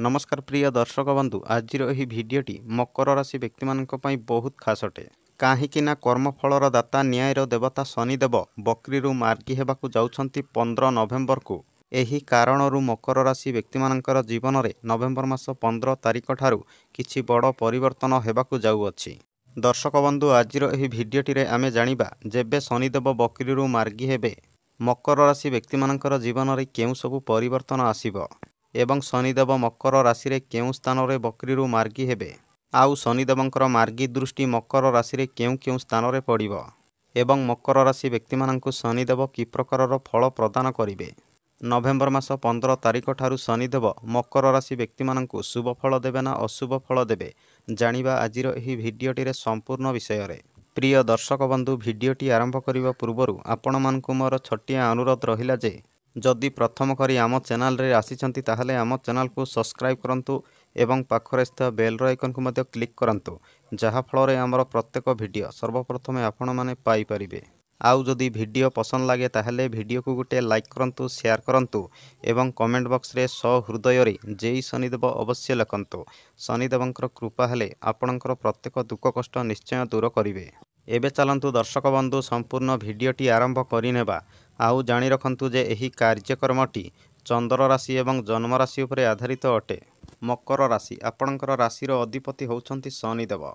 नमस्कार प्रिय दर्शक बंधु आज भिडटी मकर राशि व्यक्ति बहुत खास अटे कहीं कर्मफलर दाता न्यायर देवता शनिदेव बकरी मार्गी होगाकू जाउछंती 15 नवेम्बर को। एही कारणरू मकर राशि व्यक्ति जीवन में नवेम्बर मास 15 तारिख ठारू किछि बड़ परिवर्तन होगाकू जाउअछि। दर्शक बंधु आज भिडटी आमे जानिबा जेबे शनिदेव बकरी मार्गी हेबे मकर राशि व्यक्ति जीवन में केउं सबु परिवर्तन आसिबो एवं शनिदेव मकर राशि केउं स्थान में बकरी मार्गी हेबे आउ शनिदेवंकर मार्गी दृष्टि मकर राशि केउं केउं स्थान में पड़िबो एवं मकर राशि व्यक्ति शनिदेव कि प्रकार फल प्रदान करिवे। नवेम्बर मास 15 तारिख ठारू शनिदेव मकर राशि व्यक्ति शुभ फल देवे ना अशुभ फल देवे जानिबा आजिर एही भिडियोटी संपूर्ण विषय रे। प्रिय दर्शक बंधु भिडियोटी आरंभ करने पूर्व आपण मानकु मोर छटिया अनुरोध रहिला जे जदि प्रथम करी आम चैनल रे आसीचंती ताहले आम चैनल को सब्सक्राइब करंतु एवं पाखरे स्थित बेल आइकन को मध्य क्लिक करंतु जहा फल आमर प्रत्येक भिडियो सर्वप्रथम आपण माने पाई परिबे। आउ जदि भिडियो पसंद लगे ताहले भिडियो को गोटे लाइक करंतु शेयर करंतु एवं कमेंट बॉक्स रे हृदय रे जय शनिदेव अवश्य लिखंतु। शनिदेवंकर कृपा हेले आपणकर प्रत्येक दुख कष्ट निश्चय दूर करिवे। एबे चलंतु दर्शक बंधु संपूर्ण भिडियोटी आरंभ करिनेबा। आउ जानी रखंतु जे एही कार्यक्रमटी चंद्र राशि एवं जन्म राशि उपरे आधारित अटे। मकर राशि आपणकर राशिर अधिपति होउछंती शनिदेव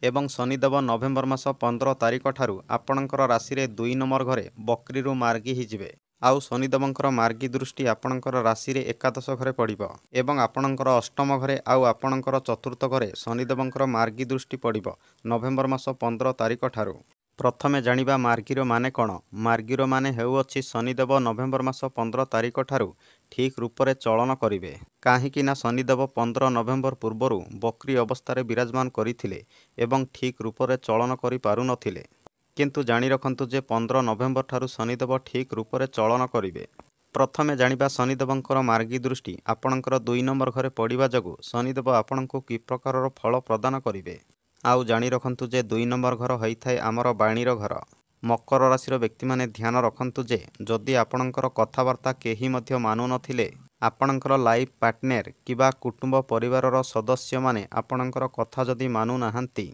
एवं शनिदेव नवेम्बर मास 15 तारिख ठारू आपणकर राशि रे 2 नंबर घरे बकरी मार्गी हिजिबे आउ शनिदेवंकर मार्गी दृष्टि आपणकर राशि रे एकादश घरे पड़िबो एवं आपणकर अष्टम घरे आउ आपणकर चतुर्थ घरे शनिदेवंकर मार्गी दृष्टि पड़िबो नवेम्बर मास 15 तारिख ठारू। प्रथमे जानिबा मार्गीर माने कौन। मार्गीर माने हेउअछि शनिदेव नवेम्बर मास 15 तारिख ठारू ठीक रूपरे चलन करिवे काहेकि ना शनिदेव 15 नवेम्बर पूर्वरु बकरी अवस्था विराजमान करिथिले एवं ठीक रूपरे चलन करि पारु नथिले किंतु जानी रखंतु जे 15 नवेम्बर ठारू शनिदेव ठीक रूपरे चलन करिवे। प्रथमे जानिबा शनिदेवंकर मार्गी दृष्टि आपणकर 2 नंबर घरे पड़िबा जगु शनिदेव आपणको कि प्रकारर फल प्रदान करिवे। आउ जानी रखंतु जे 2 नंबर घर होइथाय आमर बाणीर घर। मकर राशिर व्यक्ति माने ध्यान रखंतु जे जदि आपणकर कथावार्ता केही मध्य मानु नथिले आपणकर लाइफ पार्टनर किबा कुटुंब परिवारर सदस्य माने आपणकर कथा जदि मानु नाहंती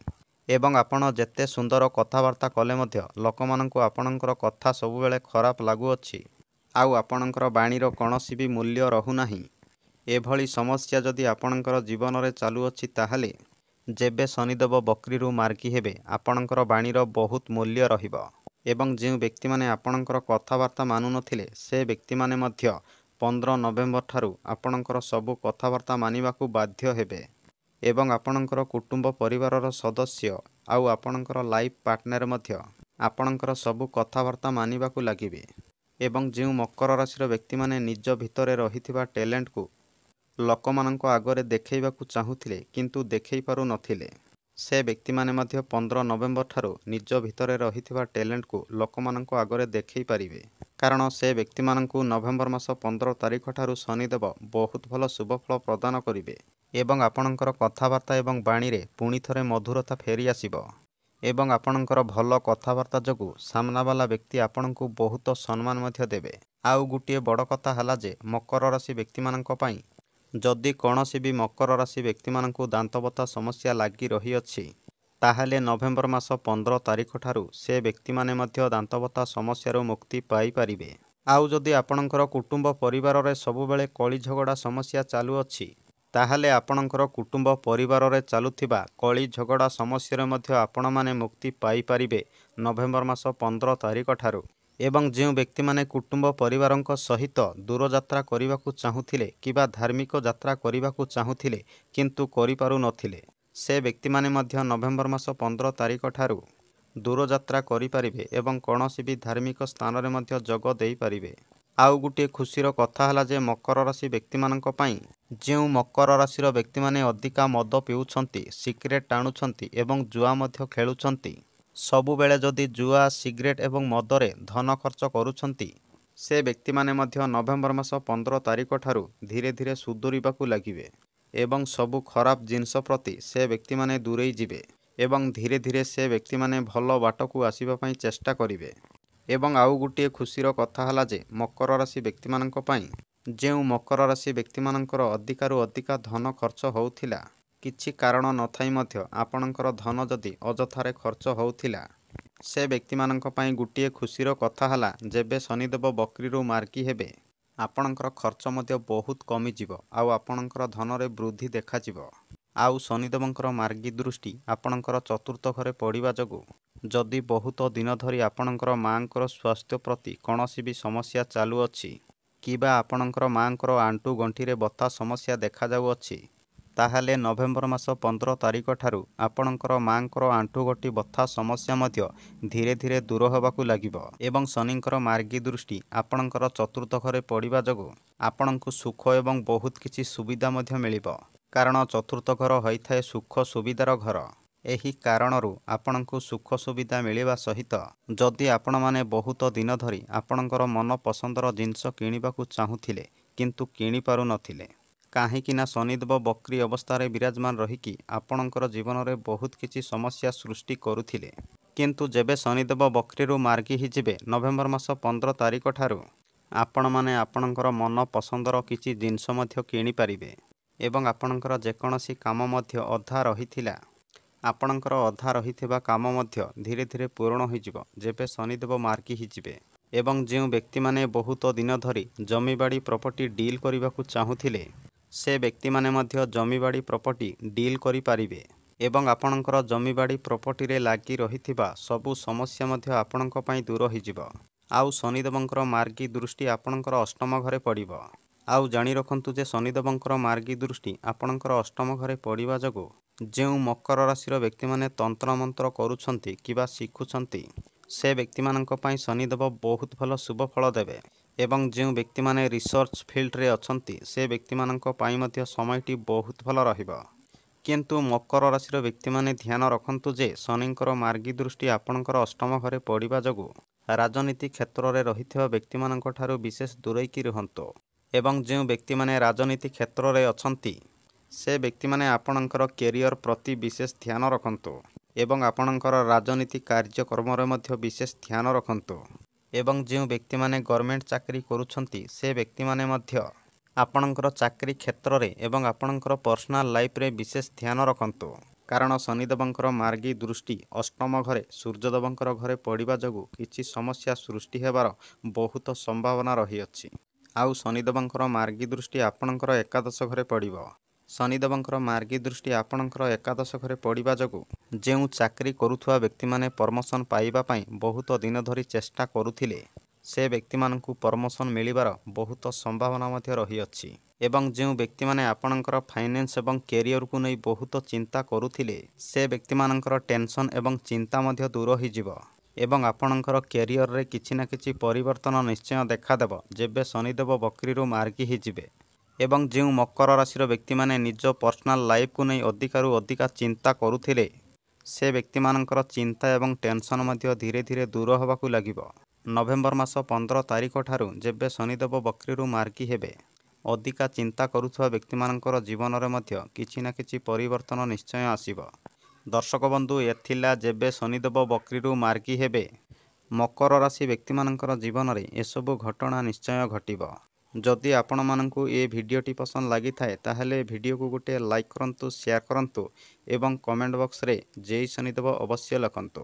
एवं आपण जेते सुंदर कथावार्ता कले मध्य लोकमानंकु आपणकर कथा सबुबेले खराब लागुअछि आउ आपणकर बाणीर कौनसी भी मूल्य रहु नाही एभली समस्या जदि आपणकर जीवन रे चालुअछि ताहाले जेबे शनिदेव बकरी मार्गी हेबे आपणकर बाणीर बहुत मूल्य रहिबो एवं जो व्यक्ति माने आपणकर कथावार्ता मानु नथिले से व्यक्ति माने मध्य 15 नवेम्बर ठारू आपणकर सबु कथावार्ता मानिबाकू बाध्य हेबे एवं आपणकर कुटुंब परिवारर सदस्य आउ आपणकर लाइफ पार्टनर मध्य आपणकर सबु कथावार्ता मानिबाकू लागिबे एवं जो मकर राशिर व्यक्ति माने निज भितरे रहिथिबा टैलेंट को लोकमानंको आगरे देखैबाकू चाहुथिले किंतु देखै पारु नथिले से व्यक्ति माने मध्य 15 नवेम्बर ठारू निज भितरे रहिथिबा टैलेंट को लोकमानंको आगरे देखै पारिबे कारण से व्यक्ति मानंकु नवेम्बर मास 15 तारिख ठारू शनिदेव बहुत भल शुभ फल प्रदान करिवे एवं आपणकर कथावार्ता एवं बाणी रे पुणी थरे मधुरता फेरी आसिबो एवं आपणकर भल कथावार्ता जगु सामना वाला व्यक्ति आपणकु बहुत सम्मान मध्य देबे। आउ गुटिए बड़ कथा हला जे मकर राशि व्यक्ति मानंको पई जदि कौनसी भी मकर राशि व्यक्ति मानंकु दांतबता समस्या लागी रही अछि ताहले नवेम्बर मास 15 तारिख ठारू से व्यक्ति माने मध्य दांतबता समस्यारो मुक्ति पाई परिबे। आउ जदि आपणकर कुटुंब परिवार रे सबुबेले कली झगड़ा समस्या चालू अछि ताहले आपणकर कुटुंब परिवार रे चालुथिबा कली झगड़ा समस्या मध्य आपण माने मुक्ति पाई परिबे नवेम्बर मास 15 तारिख ठारू एवं जो व्यक्ति माने कुटुंब परिवारंक सहित दूर यात्रा करने चाहूथिले किबा धार्मिक यात्रा करने चाहूथिले किंतु करि पारु नथिले से व्यक्ति माने मध्य नवेम्बर मास 15 तारिख ठारू दूर यात्रा करि परिबे एवं कौनसी भी धार्मिक स्थान रे मध्य जग देई परिबे। आउ गुटे खुशीर कथा हला जे मकर राशि व्यक्ति मानंक पई जो मकर राशिर व्यक्ति माने अधिका मद पिउछंती सिगरेट टाणुछंती एवं जुआ मध्य खेलुछंती सबुबेले जदि जुआ सिगरेट एवं मदरे धन खर्च करुछंती से व्यक्ति माने मध्य नवेम्बर मास 15 तारिख ठारू धीरे धीरे सुधुरिबाकू लागिबे एवं सबु खराब जिनस प्रति से व्यक्ति माने दूरेई जिबे एवं धीरे धीरे से व्यक्ति माने भल बाटकू आसीबा पई चेष्टा करिवे। एवं आउ गुटिए खुशीर कथा हला जे मकर राशि व्यक्ति मानंक पई ଯେଉଁ ମକର ରାଶି ବ୍ୟକ୍ତିମାନଙ୍କର ଅଧିକାରୁ ଅଧିକା ଧନ ଖର୍ଚ୍ଚ ହେଉଥିଲା, କିଛି କାରଣ ନଥାଇ ମଧ୍ୟ ଆପଣଙ୍କର ଧନ ଯଦି ଅଯଥାରେ ଖର୍ଚ୍ଚ ହେଉଥିଲା, ସେ ବ୍ୟକ୍ତିମାନଙ୍କ ପାଇଁ ଗୋଟିଏ ଖୁସିର କଥା ହେଲା ଯେବେ ଶନିଦେବ ବକ୍ରିରୁ ମାର୍ଗୀ ହେବେ ଆପଣଙ୍କର ଖର୍ଚ୍ଚ ମଧ୍ୟ ବହୁତ କମିଯିବ ଆଉ ଆପଣଙ୍କର ଧନରେ ବୃଦ୍ଧି ଦେଖାଯିବ। ଆଉ ଶନିଦେବଙ୍କର ମାର୍ଗୀ ଦୃଷ୍ଟି ଆପଣଙ୍କର ଚତୁର୍ଥ ଘରେ ପଡ଼ିବା ଯୋଗୁଁ ଯଦି ବହୁତ ଦିନ ଧରି ଆପଣଙ୍କର ମାଆଙ୍କର ସ୍ୱାସ୍ଥ୍ୟ ପ୍ରତି କୌଣସି ବି ସମସ୍ୟା ଚାଲୁଅଛି କିମ୍ବା ଆପଣଙ୍କର ମାଆଙ୍କର ଆଣ୍ଠୁ ଗଣ୍ଠିରେ ବଥା ସମସ୍ୟା ଦେଖାଯାଉଅଛି, ତାହେଲେ ନଭେମ୍ବର ମାସ 15 ତାରିଖ ଠାରୁ ଆପଣଙ୍କର ମାଆଙ୍କର ଆଣ୍ଠୁଗଣ୍ଠି ବଥା ସମସ୍ୟା ମଧ୍ୟ ଧୀରେ ଧୀରେ ଦୂର ହେବାକୁ ଲାଗିବ ଏବଂ ଶନିଙ୍କର ମାର୍ଗୀ ଦୃଷ୍ଟି ଆପଣଙ୍କର ଚତୁର୍ଥ ଘରେ ପଡ଼ିବା ଯୋଗୁଁ ଆପଣଙ୍କୁ ସୁଖ ଏବଂ ବହୁତ କିଛି ସୁବିଧା ମଧ୍ୟ ମିଳିବ। କାରଣ ଚତୁର୍ଥ ଘର ହୋଇଥାଏ ସୁଖ ସୁବିଧାର ଘର। ଏହି କାରଣରୁ ଆପଣଙ୍କୁ ସୁଖ ସୁବିଧା ମିଳିବା ସହିତ ଯଦି ଆପଣମାନେ ବହୁତ ଦିନ ଧରି ଆପଣଙ୍କର ମନ ପସନ୍ଦର ଜିନିଷ କିଣିବାକୁ ଚାହୁଁଥିଲେ କିନ୍ତୁ କିଣିପାରୁନଥିଲେ, କାହିଁକି ନା ଶନିଦେବ ବକ୍ରି ଅବସ୍ଥାରେ ବିରାଜମାନ ରହିକି ଆପଣଙ୍କର ଜୀବନରେ ବହୁତ କିଛି ସମସ୍ୟା ସୃଷ୍ଟି କରୁଥିଲେ। କିନ୍ତୁ ଯେବେ ଶନିଦେବ ବକ୍ରିରୁ ମାର୍ଗୀ ହୋଇଯିବେ ନଭେମ୍ବର ମାସ 15 ତାରିଖ ଠାରୁ ଆପଣମାନେ ଆପଣଙ୍କର ମନ ପସନ୍ଦର କିଛି ଜିନିଷ ମଧ୍ୟ କିଣିପାରିବେ ଏବଂ ଆପଣଙ୍କର ଯେକୌଣସି କାମ ମଧ୍ୟ ଅଧା ରହିଥିଲା, ଆପଣଙ୍କର ଅଧା ରହିଥିବା କାମ ମଧ୍ୟ ଧୀରେ ଧୀରେ ପୂରଣ ହୋଇଯିବ ଯେବେ ଶନିଦେବ ମାର୍ଗୀ ହୋଇଯିବେ। ଏବଂ ଯେଉଁ ବ୍ୟକ୍ତିମାନେ ବହୁତ ଦିନ ଧରି ଜମିବାଡ଼ି ପ୍ରପର୍ଟି ଡିଲ୍ କରିବାକୁ ଚାହୁଁଥିଲେ, ସେ ବ୍ୟକ୍ତିମାନେ ମଧ୍ୟ ଜମିବାଡ଼ି ପ୍ରପର୍ଟି ଡିଲ୍ କରିପାରିବେ ଏବଂ ଆପଣଙ୍କର ଜମିବାଡ଼ି ପ୍ରପର୍ଟିରେ ଲାଗି ରହିଥିବା ସବୁ ସମସ୍ୟା ମଧ୍ୟ ଆପଣଙ୍କ ପାଇଁ ଦୂର ହୋଇଯିବ। ଆଉ ଶନିଦେବଙ୍କର ମାର୍ଗୀ ଦୃଷ୍ଟି ଆପଣଙ୍କର ଅଷ୍ଟମ ଘରେ ପଡ଼ିବ। ଆଉ ଜାଣି ରଖନ୍ତୁ ଯେ ଶନିଦେବଙ୍କର ମାର୍ଗୀ ଦୃଷ୍ଟି ଆପଣଙ୍କର ଅଷ୍ଟମ ଘରେ ପଡ଼ିବା ଯୋଗୁଁ ଯେଉଁ ମକର ରାଶିର ବ୍ୟକ୍ତିମାନେ ତନ୍ତ୍ରମନ୍ତ୍ର କରୁଛନ୍ତି କିମ୍ବା ଶିଖୁଛନ୍ତି, ସେ ବ୍ୟକ୍ତିମାନଙ୍କ ପାଇଁ ଶନିଦେବ ବହୁତ ଭଲ ଶୁଭ ଫଳ ଦେବେ ଏବଂ ଯେଉଁ ବ୍ୟକ୍ତିମାନେ ରିସର୍ଚ୍ଚ ଫିଲ୍ଡରେ ଅଛନ୍ତି, ସେ ବ୍ୟକ୍ତିମାନଙ୍କ ପାଇଁ ମଧ୍ୟ ସମୟଟି ବହୁତ ଭଲ ରହିବ। କିନ୍ତୁ ମକର ରାଶିର ବ୍ୟକ୍ତିମାନେ ଧ୍ୟାନ ରଖନ୍ତୁ ଯେ ଶନିଙ୍କର ମାର୍ଗୀ ଦୃଷ୍ଟି ଆପଣଙ୍କର ଅଷ୍ଟମ ଘରେ ପଡ଼ିବା ଯୋଗୁଁ ରାଜନୀତି କ୍ଷେତ୍ରରେ ରହିଥିବା ବ୍ୟକ୍ତିମାନଙ୍କ ଠାରୁ ବିଶେଷ ଦୂରେଇକି ରୁହନ୍ତୁ ଏବଂ ଯେଉଁ ବ୍ୟକ୍ତିମାନେ ରାଜନୀତି କ୍ଷେତ୍ରରେ ଅଛନ୍ତି, ସେ ବ୍ୟକ୍ତିମାନେ ଆପଣଙ୍କର କ୍ୟାରିୟର ପ୍ରତି ବିଶେଷ ଧ୍ୟାନ ରଖନ୍ତୁ ଏବଂ ଆପଣଙ୍କର ରାଜନୀତି କାର୍ଯ୍ୟକ୍ରମରେ ମଧ୍ୟ ବିଶେଷ ଧ୍ୟାନ ରଖନ୍ତୁ। ଏବଂ ଯେଉଁ ବ୍ୟକ୍ତିମାନେ ଗଭର୍ଣ୍ଣମେଣ୍ଟ ଚାକିରି କରୁଛନ୍ତି, ସେ ବ୍ୟକ୍ତିମାନେ ମଧ୍ୟ ଆପଣଙ୍କର ଚାକିରି କ୍ଷେତ୍ରରେ ଏବଂ ଆପଣଙ୍କର ପର୍ସନାଲ ଲାଇଫରେ ବିଶେଷ ଧ୍ୟାନ ରଖନ୍ତୁ। କାରଣ ଶନିଦେବଙ୍କର ମାର୍ଗୀ ଦୃଷ୍ଟି ଅଷ୍ଟମ ଘରେ ସୂର୍ଯ୍ୟଦେବଙ୍କର ଘରେ ପଡ଼ିବା ଯୋଗୁଁ କିଛି ସମସ୍ୟା ସୃଷ୍ଟି ହେବାର ବହୁତ ସମ୍ଭାବନା ରହିଅଛି। ଆଉ ଶନିଦେବଙ୍କର ମାର୍ଗୀ ଦୃଷ୍ଟି ଆପଣଙ୍କର ଏକାଦଶ ଘରେ ପଡ଼ିବ। ଶନିଦେବଙ୍କର ମାର୍ଗୀ ଦୃଷ୍ଟି ଆପଣଙ୍କର ଏକାଦଶ ଘରେ ପଡ଼ିବା ଯୋଗୁଁ ଯେଉଁ ଚାକିରି କରୁଥିବା ବ୍ୟକ୍ତିମାନେ ପ୍ରମୋସନ ପାଇବା ପାଇଁ ବହୁତ ଦିନ ଧରି ଚେଷ୍ଟା କରୁଥିଲେ, ସେ ବ୍ୟକ୍ତିମାନଙ୍କୁ ପ୍ରମୋସନ ମିଳିବାର ବହୁତ ସମ୍ଭାବନା ମଧ୍ୟ ରହିଅଛି। ଏବଂ ଯେଉଁ ବ୍ୟକ୍ତିମାନେ ଆପଣଙ୍କର ଫାଇନାନ୍ସ ଏବଂ କ୍ୟାରିୟରକୁ ନେଇ ବହୁତ ଚିନ୍ତା କରୁଥିଲେ, ସେ ବ୍ୟକ୍ତିମାନଙ୍କର ଟେନସନ୍ ଏବଂ ଚିନ୍ତା ମଧ୍ୟ ଦୂର ହୋଇଯିବ ଏବଂ ଆପଣଙ୍କର କ୍ୟାରିୟରରେ କିଛି ନା କିଛି ପରିବର୍ତ୍ତନ ନିଶ୍ଚୟ ଦେଖାଦେବ ଯେବେ ଶନିଦେବ ବକ୍ରିରୁ ମାର୍ଗୀ ହୋଇଯିବେ। ଏବଂ ଯେଉଁ ମକର ରାଶିର ବ୍ୟକ୍ତିମାନେ ନିଜ ପର୍ସନାଲ ଲାଇଫକୁ ନେଇ ଅଧିକାରୁ ଅଧିକା ଚିନ୍ତା କରୁଥିଲେ, ସେ ବ୍ୟକ୍ତିମାନଙ୍କର ଚିନ୍ତା ଏବଂ ଟେନସନ୍ ମଧ୍ୟ ଧୀରେ ଧୀରେ ଦୂର ହେବାକୁ ଲାଗିବ। ନଭେମ୍ବର ମାସ 15 ତାରିଖ ଠାରୁ ଯେବେ ଶନିଦେବ ବକ୍ରିରୁ ମାର୍ଗୀ ହେବେ, ଅଧିକା ଚିନ୍ତା କରୁଥିବା ବ୍ୟକ୍ତିମାନଙ୍କର ଜୀବନରେ ମଧ୍ୟ କିଛି ନା କିଛି ପରିବର୍ତ୍ତନ ନିଶ୍ଚୟ ଆସିବ। ଦର୍ଶକ ବନ୍ଧୁ, ଏଥିଲା ଯେବେ ଶନିଦେବ ବକ୍ରିରୁ ମାର୍ଗୀ ହେବେ ମକର ରାଶି ବ୍ୟକ୍ତିମାନଙ୍କର ଜୀବନରେ ଏସବୁ ଘଟଣା ନିଶ୍ଚୟ ଘଟିବ। ଯଦି ଆପଣମାନଙ୍କୁ ଏ ଭିଡ଼ିଓଟି ପସନ୍ଦ ଲାଗିଥାଏ ତାହେଲେ ଭିଡ଼ିଓକୁ ଗୋଟିଏ ଲାଇକ୍ କରନ୍ତୁ, ସେୟାର କରନ୍ତୁ ଏବଂ କମେଣ୍ଟ ବକ୍ସରେ ଜୟ ଶନିଦେବ ଅବଶ୍ୟ ଲେଖନ୍ତୁ।